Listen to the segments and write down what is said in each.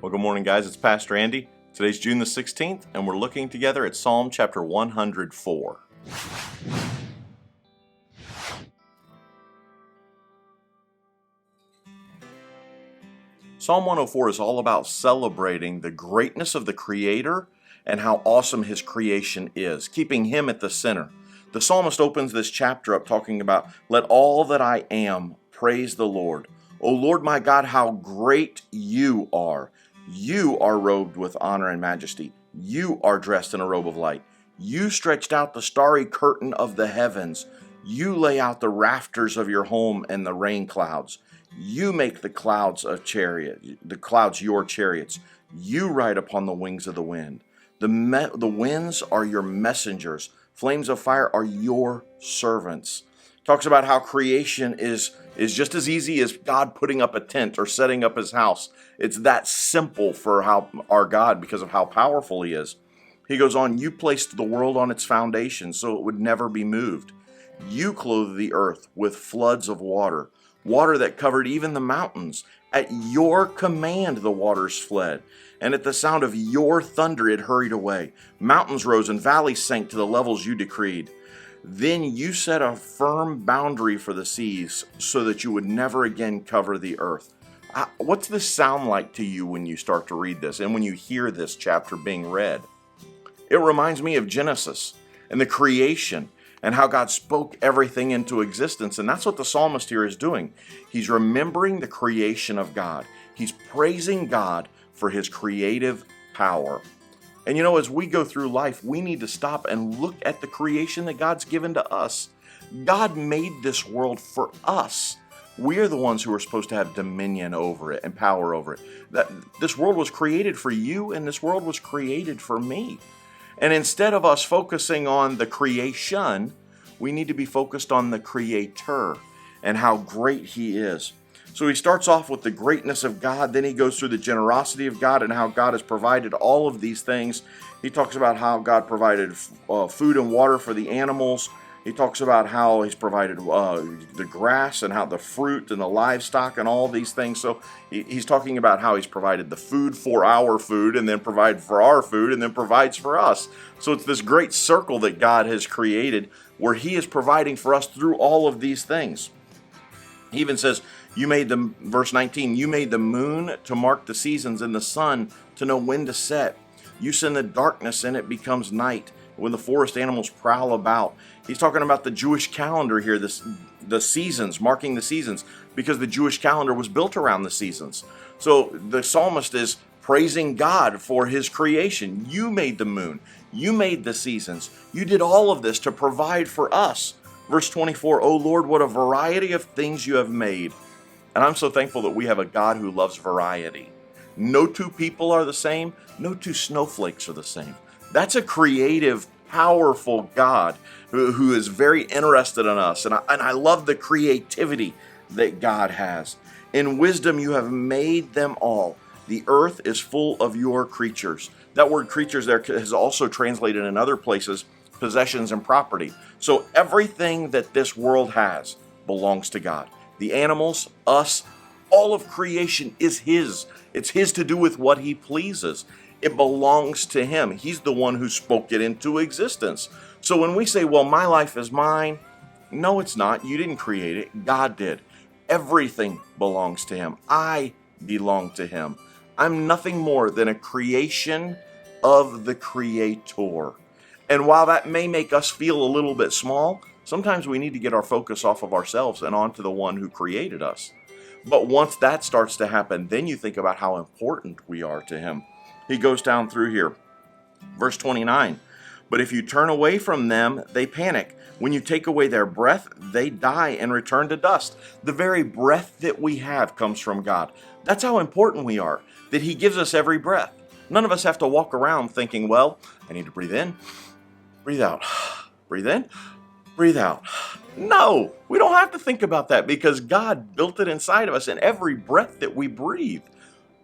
Well, good morning, guys. It's Pastor Andy. Today's June the 16th, and we're looking together at Psalm chapter 104. Psalm 104 is all about celebrating the greatness of the Creator and how awesome His creation is, keeping Him at the center. The psalmist opens this chapter up talking about, "Let all that I am praise the Lord. O Lord my God, how great you are. You are robed with honor and majesty. You are dressed in a robe of light. You stretched out the starry curtain of the heavens. You lay out the rafters of your home and the rain clouds. You make the clouds your chariots. You ride upon the wings of the wind. The winds are your messengers. Flames of fire are your servants." Talks about how creation is just as easy as God putting up a tent or setting up His house. It's that simple for our God because of how powerful He is. He goes on, "You placed the world on its foundation so it would never be moved. You clothed the earth with floods of water that covered even the mountains. At your command the waters fled, and at the sound of your thunder it hurried away. Mountains rose and valleys sank to the levels you decreed. Then you set a firm boundary for the seas so that you would never again cover the earth." What's this sound like to you when you start to read this and when you hear this chapter being read? It reminds me of Genesis and the creation and how God spoke everything into existence. And that's what the psalmist here is doing. He's remembering the creation of God. He's praising God for His creative power. And as we go through life, we need to stop and look at the creation that God's given to us. God made this world for us. We're the ones who are supposed to have dominion over it and power over it. This world was created for you, and this world was created for me. And instead of us focusing on the creation, we need to be focused on the Creator and how great He is. So he starts off with the greatness of God, then he goes through the generosity of God and how God has provided all of these things. He talks about how God provided food and water for the animals. He talks about how He's provided the grass and how the fruit and the livestock and all these things. So he's talking about how He's provided the food for our food and then provided for our food and then provides for us. So it's this great circle that God has created where He is providing for us through all of these things. He even says, verse 19, you made the moon to mark the seasons and the sun to know when to set. You send the darkness and it becomes night when the forest animals prowl about. He's talking about the Jewish calendar here, the seasons, marking the seasons, because the Jewish calendar was built around the seasons. So the psalmist is praising God for His creation. You made the moon. You made the seasons. You did all of this to provide for us. Verse 24, "O Lord, what a variety of things you have made." And I'm so thankful that we have a God who loves variety. No two people are the same. No two snowflakes are the same. That's a creative, powerful God who is very interested in us. And I love the creativity that God has. "In wisdom you have made them all. The earth is full of your creatures." That word creatures there is also translated in other places, possessions and property. So everything that this world has belongs to God. The animals, us, all of creation is His. It's His to do with what He pleases. It belongs to Him. He's the one who spoke it into existence. So when we say, well, my life is mine, no, it's not. You didn't create it. God did. Everything belongs to Him. I belong to Him. I'm nothing more than a creation of the Creator. And while that may make us feel a little bit small, sometimes we need to get our focus off of ourselves and onto the one who created us. But once that starts to happen, then you think about how important we are to Him. He goes down through here. Verse 29, "But if you turn away from them, they panic. When you take away their breath, they die and return to dust." The very breath that we have comes from God. That's how important we are, that He gives us every breath. None of us have to walk around thinking, well, I need to breathe in, breathe out, breathe in, breathe out. No, we don't have to think about that because God built it inside of us, and every breath that we breathe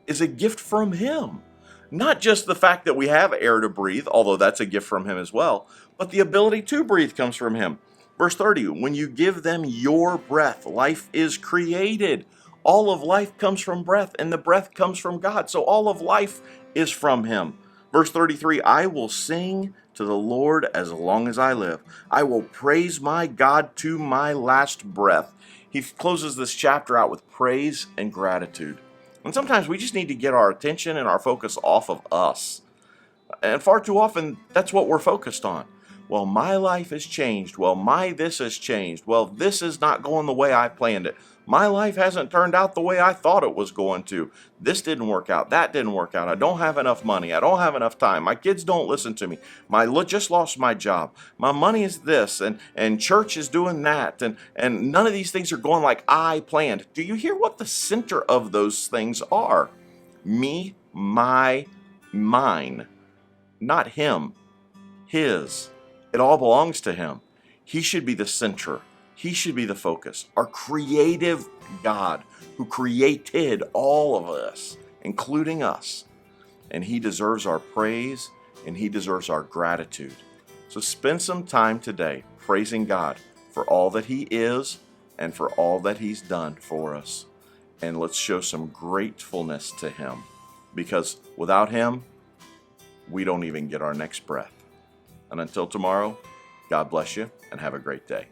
is a gift from Him. Not just the fact that we have air to breathe, although that's a gift from Him as well, but the ability to breathe comes from Him. Verse 30, "When you give them your breath, life is created." All of life comes from breath, and the breath comes from God. So all of life is from him. Verse 33, I will sing to the Lord as long as I live. I will praise my God to my last breath. He closes this chapter out with praise and gratitude. And sometimes we just need to get our attention and our focus off of us. And far too often, that's what we're focused on. Well, my life has changed. Well, my this has changed. Well, this is not going the way I planned it. My life hasn't turned out the way I thought it was going to. This didn't work out. That didn't work out. I don't have enough money. I don't have enough time. My kids don't listen to me. Just lost my job. My money is this, and church is doing that, and none of these things are going like I planned. Do you hear what the center of those things are? Me, my, mine. Not him. His. It all belongs to him. He should be the center. He should be the focus. Our creative God who created all of us, including us. And he deserves our praise and he deserves our gratitude. So spend some time today praising God for all that he is and for all that he's done for us. And let's show some gratefulness to him, because without him, we don't even get our next breath. And until tomorrow, God bless you and have a great day.